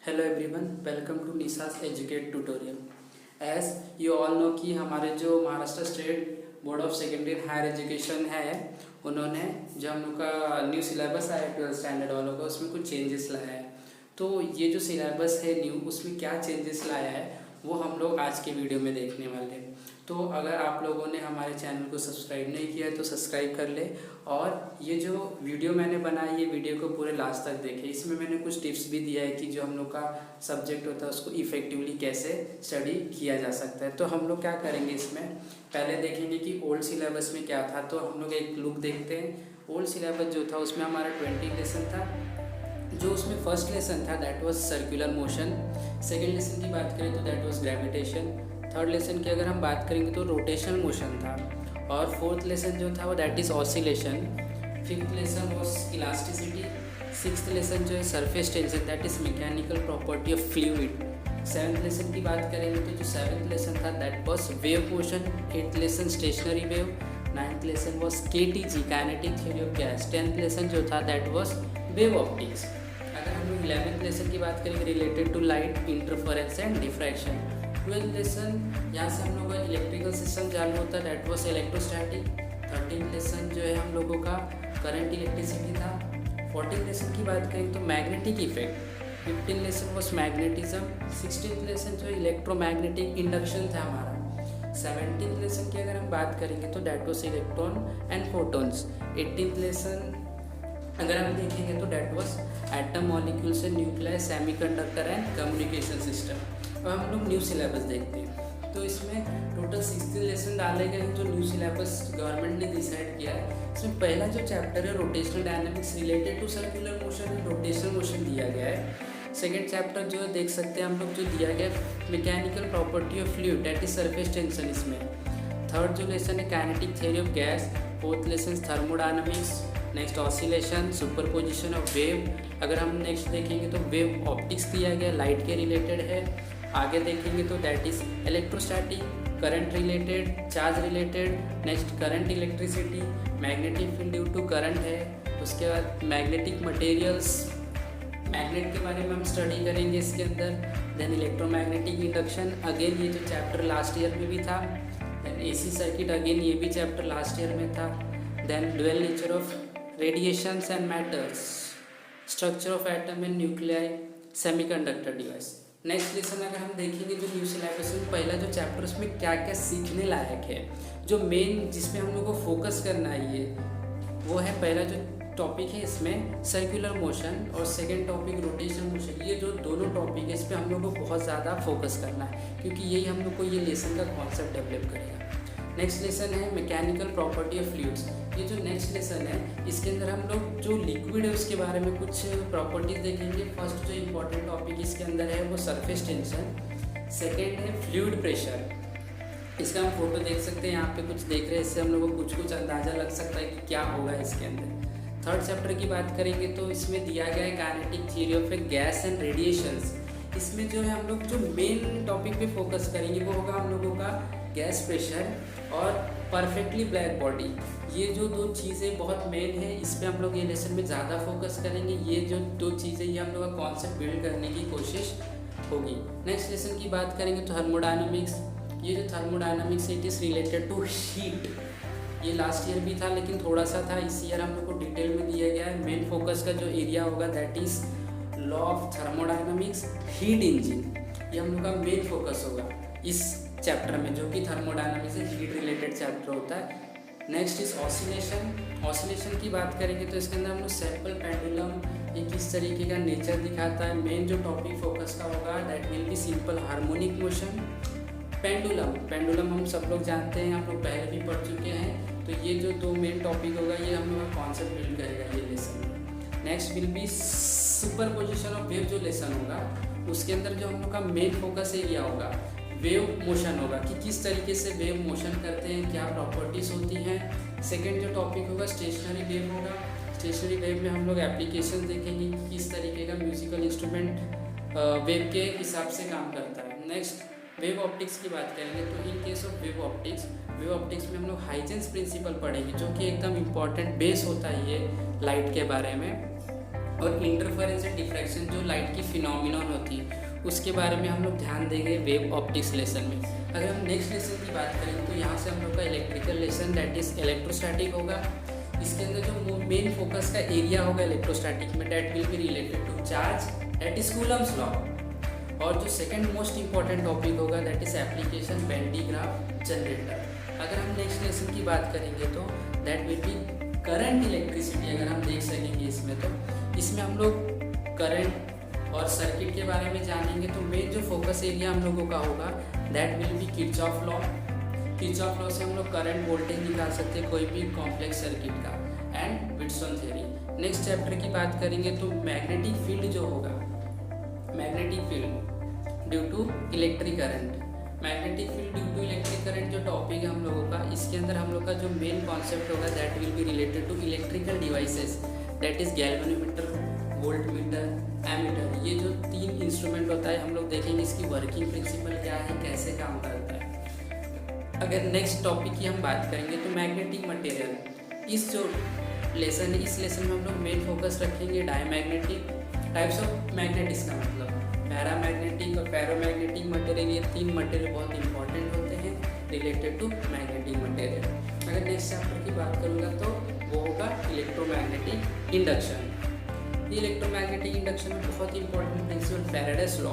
Hello everyone, welcome to Nisas educate tutorial. As you all know कि हमारे जो Maharashtra state board of secondary higher education है, उन्होंने जो हम लोग का न्यू सिलेबस आया 12th स्टैंडर्ड वालों का, उसमें कुछ चेंजेस लाया है। तो ये जो सिलेबस है न्यू, उसमें क्या चेंजेस लाया है वो हम लोग आज के वीडियो में देखने वाले हैं। तो अगर आप लोगों ने हमारे चैनल को सब्सक्राइब नहीं किया है तो सब्सक्राइब कर ले, और ये जो वीडियो मैंने बनाई है वीडियो को पूरे लास्ट तक देखें। इसमें मैंने कुछ टिप्स भी दिया है कि जो हम लोग का सब्जेक्ट होता है उसको इफेक्टिवली कैसे स्टडी किया जा सकता है। तो हम लोग क्या करेंगे, इसमें पहले देखेंगे कि ओल्ड सिलेबस में क्या था। तो हम लोग एक लुक देखते हैं। ओल्ड सिलेबस जो था उसमें हमारा 20 लेसन था। जो उसमें फर्स्ट लेसन था that was circular motion. Second lesson की बात करें तो that was gravitation. Third lesson की अगर हम बात करेंगे तो रोटेशनल मोशन था। और फोर्थ लेसन जो था वो that is oscillation. Fifth lesson was elasticity. Sixth lesson जो है surface tension that is mechanical property of fluid. Seventh lesson की बात करेंगे तो जो सेवन्थ लेसन था that was wave motion. Eighth lesson stationary wave. Ninth lesson was KTG kinetic theory of gas. Tenth lesson जो था दैट वॉज वेव ऑप्टिक्स। अगर हम लोग 11th लेसन की बात करेंगे related to light interference and diffraction. 12th lesson यहाँ से हम लोगों का इलेक्ट्रिकल सिस्टम चालू होता है that was electrostatic. 13th lesson जो है हम लोगों का करंट इलेक्ट्रिसिटी था। 14th लेसन की बात करें तो magnetic effect. 15th lesson was magnetism. 16th lesson जो इलेक्ट्रोमैग्नेटिक इंडक्शन था हमारा। 17th लेसन की अगर हम बात करेंगे तो that was electron and photons. 18th lesson अगर हम देखेंगे तो दैट वाज एटम मॉलिक्यूल से nuclear semiconductor and communication system. अब हम लोग न्यू सिलेबस देखते हैं। तो इसमें टोटल 16 लेसन डाले गए हैं जो न्यू सिलेबस गवर्नमेंट ने डिसाइड किया है। इसमें पहला जो चैप्टर है rotational dynamics related to circular motion and rotational motion दिया गया है। सेकेंड चैप्टर जो है देख सकते हैं हम लोग जो दिया गया है mechanical property of fluid that is surface tension इसमें। थर्ड जो लेसन है kinetic theory of gas. Fourth lesson thermodynamics. Next oscillation, superposition of wave. अगर हम नेक्स्ट देखेंगे तो वेव ऑप्टिक्स दिया गया, लाइट के रिलेटेड है। आगे देखेंगे तो that is electrostatic, current related, charge related. Next current electricity, magnetic field due to current है। उसके बाद मैग्नेटिक मटेरियल्स, मैग्नेट के बारे में हम स्टडी करेंगे इसके अंदर। देन इलेक्ट्रोमैग्नेटिक इंडक्शन, अगेन ये जो चैप्टर लास्ट ईयर में भी था। देन AC सर्किट, अगेन ये भी चैप्टर लास्ट ईयर में था। Then dual nature of radiations and matters, structure of atom and nuclei, semiconductor device. Next lesson अगर हम देखेंगे जो न्यू सिलेबस में पहला जो चैप्टर उसमें क्या क्या सीखने लायक है, जो मेन जिसमें हम लोग को फोकस करना है ये वो है पहला जो टॉपिक है इसमें सर्कुलर मोशन, और सेकेंड टॉपिक रोटेशनल मोशन। ये जो दोनों टॉपिक है इस पर हम लोग को बहुत ज़्यादा फोकस करना है क्योंकि यही हम लोग को ये लेसन का कॉन्सेप्ट डेवलप करेगा। नेक्स्ट लेसन है मैकेनिकल प्रॉपर्टी ऑफ फ्लूइड्स। ये जो नेक्स्ट लेसन है इसके अंदर हम लोग जो लिक्विड है उसके बारे में कुछ प्रॉपर्टीज देखेंगे। फर्स्ट जो इम्पोर्टेंट टॉपिक इसके अंदर है वो सरफेस टेंशन। सेकेंड है फ्लूइड प्रेशर। इसका हम फोटो देख सकते हैं, यहाँ पे कुछ देख रहे हैं, इससे हम लोग को कुछ अंदाज़ा लग सकता है कि क्या होगा इसके अंदर। थर्ड चैप्टर की बात करेंगे तो इसमें दिया गया है kinetic theory of A gas and radiations. इसमें जो है हम लोग जो मेन टॉपिक पे फोकस करेंगे वो होगा हम लोगों का गैस प्रेशर और परफेक्टली ब्लैक बॉडी। ये जो दो चीज़ें बहुत मेन है, इस पर हम लोग ये लेसन में ज़्यादा फोकस करेंगे। ये जो दो चीज़ें ये हम लोग का कॉन्सेप्ट बिल्ड करने की कोशिश होगी। नेक्स्ट लेसन की बात करेंगे तो थर्मोडायनामिक्स। ये जो thermodynamics it is related to heat. ये लास्ट ईयर भी था लेकिन थोड़ा सा था, इस ईयर हम लोग को डिटेल में दिया गया है। मेन फोकस का जो एरिया होगा that is law of thermodynamics, heat engine. ये हम लोग का मेन फोकस होगा इस चैप्टर में, जो कि थर्मोडायनामिक्स से हीट रिलेटेड चैप्टर होता है। Next is oscillation. ऑसिलेशन की बात करेंगे तो इसके अंदर हम लोग सैंपल पेंडुलम ये किस तरीके का नेचर दिखाता है। मेन जो टॉपिक फोकस का होगा that will B simple harmonic motion. Pendulum हम सब लोग जानते हैं, हम लोग पहले भी पढ़ चुके हैं। तो ये जो दो मेन टॉपिक होगा ये हम लोग का कॉन्सेप्ट बिल्ड करेगा ये lesson. Next will be superposition of wave. जो लेसन होगा उसके अंदर जो हम लोग का मेन फोकस एरिया होगा वेव मोशन होगा कि किस तरीके से वेव मोशन करते हैं, क्या प्रॉपर्टीज़ होती हैं। सेकेंड जो टॉपिक होगा स्टेशनरी वेव होगा। स्टेशनरी वेव में हम लोग एप्लीकेशन देखेंगे कि किस तरीके का म्यूजिकल इंस्ट्रूमेंट वेव के हिसाब से काम करता है। नेक्स्ट वेव ऑप्टिक्स की बात करेंगे तो in case of wave optics में हम लोग हाइजेंस प्रिंसिपल पढ़ेंगे जो कि एकदम इम्पॉर्टेंट बेस होता है ये लाइट के बारे में। और इंटरफेरेंस एंड डिफ्रैक्शन जो लाइट की फिनोमिनन होती है उसके बारे में हम लोग ध्यान देंगे वेव ऑप्टिक्स लेसन में। अगर हम नेक्स्ट लेसन की बात करें तो यहाँ से हम लोग का electrical lesson that is electrostatic होगा। इसके अंदर जो मेन फोकस का एरिया होगा इलेक्ट्रोस्टैटिक में that will be related to charge that is Coulomb's law. और जो सेकंड मोस्ट इंपॉर्टेंट टॉपिक होगा that is application Van de Graaff generator. अगर हम नेक्स्ट लेसन की बात करेंगे तो that will be current electricity. अगर हम देख सकेंगे इसमें तो इसमें हम लोग करंट और सर्किट के बारे में जानेंगे। तो मेन जो फोकस एरिया हम लोगों का होगा that will B Kirchhoff law. Kirchhoff law से हम लोग करंट वोल्टेज निकाल सकते हैं कोई भी कॉम्प्लेक्स सर्किट का and Wheatstone theory. Next chapter की बात करेंगे तो मैग्नेटिक फील्ड जो होगा, magnetic field due to electric current. Magnetic field due to electric current जो टॉपिक है हम लोगों का, इसके अंदर हम लोग का जो मेन कॉन्सेप्ट होगा that will be related to electrical devices that is galvanometer, voltmeter, ammeter. ये जो 3 इंस्ट्रूमेंट होता है हम लोग देखेंगे इसकी वर्किंग प्रिंसिपल क्या है, कैसे काम करता है। अगर नेक्स्ट टॉपिक की हम बात करेंगे तो मैग्नेटिक मटेरियल। इस जो लेसन है इस लेसन में हम लोग मेन फोकस रखेंगे डायमैग्नेटिक टाइप्स ऑफ मैग्नेट। इसका मतलब पैरामैग्नेटिक और पैरामैग्नेटिक मटेरियल, ये 3 मटेरियल बहुत इंपॉर्टेंट होते हैं रिलेटेड टू मैग्नेटिक मटेरियल। अगर नेक्स्ट चैप्टर की बात करूँगा तो वो होगा इलेक्ट्रोमैग्नेटिक इंडक्शन। ये इलेक्ट्रोमैग्नेटिक इंडक्शन में बहुत इंपॉर्टेंट प्रिंसिपल फैराडेस लॉ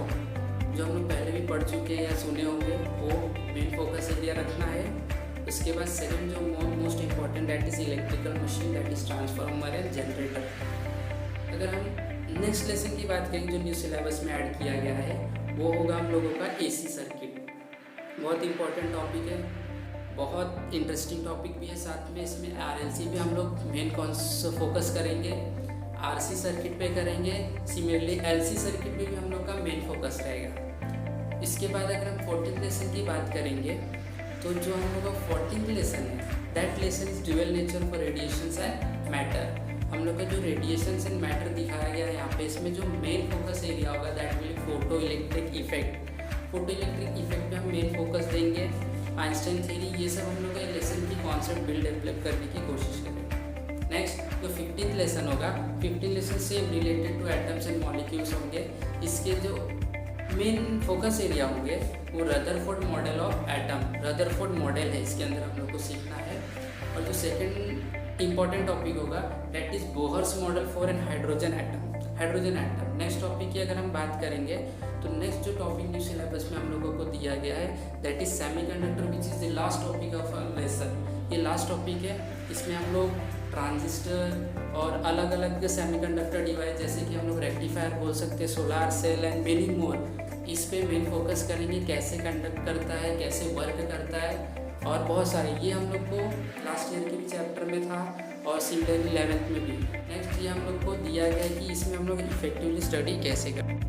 जो हम लोग पहले भी पढ़ चुके हैं या सुने होंगे वो मेन फोकस एरिया रखना है। उसके बाद सेकंड जो most important that is electrical machine that is transformer and generator. अगर हम नेक्स्ट लेसन की बात करें जो न्यू सिलेबस में ऐड किया गया है वो होगा हम लोगों का एसी सर्किट। बहुत इंपॉर्टेंट टॉपिक है, बहुत इंटरेस्टिंग टॉपिक भी है। साथ में इसमें आरएलसी भी हम लोग मेन फोकस करेंगे, आरसी सर्किट पे करेंगे, सिमिलरली एलसी सर्किट पे भी हम लोग का मेन फोकस रहेगा। इसके बाद अगर हम 14th लेसन की बात करेंगे तो जो हम लोग का 14th लेसन है that lesson is dual nature for radiations and matter. हम लोग का जो रेडिएशंस एंड मैटर दिखाया गया है यहाँ पे, इसमें जो मेन फोकस एरिया होगा that will photo electric effect. Photo electric effect पे हम मेन फोकस देंगे, आइंस्टाइन थ्योरी, ये सब हम लोग का लेसन की कॉन्सेप्ट बिल्ड डेवलप करने की कोशिश करेंगे। नेक्स्ट जो 15th लेसन होगा, 15th लेसन से related two atoms and molecules होंगे। इसके जो मेन फोकस एरिया होंगे वो Rutherford model of atom, Rutherford model है इसके अंदर हम लोग को सीखना है। और जो सेकंड इंपॉर्टेंट टॉपिक होगा that is Bohr's model for an hydrogen atom, hydrogen atom. Next topic की अगर हम बात करेंगे तो नेक्स्ट जो टॉपिक न्यू सिलेबस में हम लोगों को दिया गया है that is semiconductor which is the last topic of lesson. ये लास्ट टॉपिक है, इसमें हम लोग ट्रांजिस्टर और अलग अलग सेमीकंडक्टर डिवाइस जैसे कि हम लोग रेक्टिफायर बोल सकते हैं, solar cell and many more, इस पे मेन फोकस करेंगे, कैसे कंडक्ट करता है, कैसे वर्क करता है और बहुत सारे। ये हम लोग को लास्ट ईयर के भी चैप्टर में था और सिमिलरली 11th में भी। नेक्स्ट ये हम लोग को दिया गया है कि इसमें हम लोग इफेक्टिवली स्टडी कैसे करें।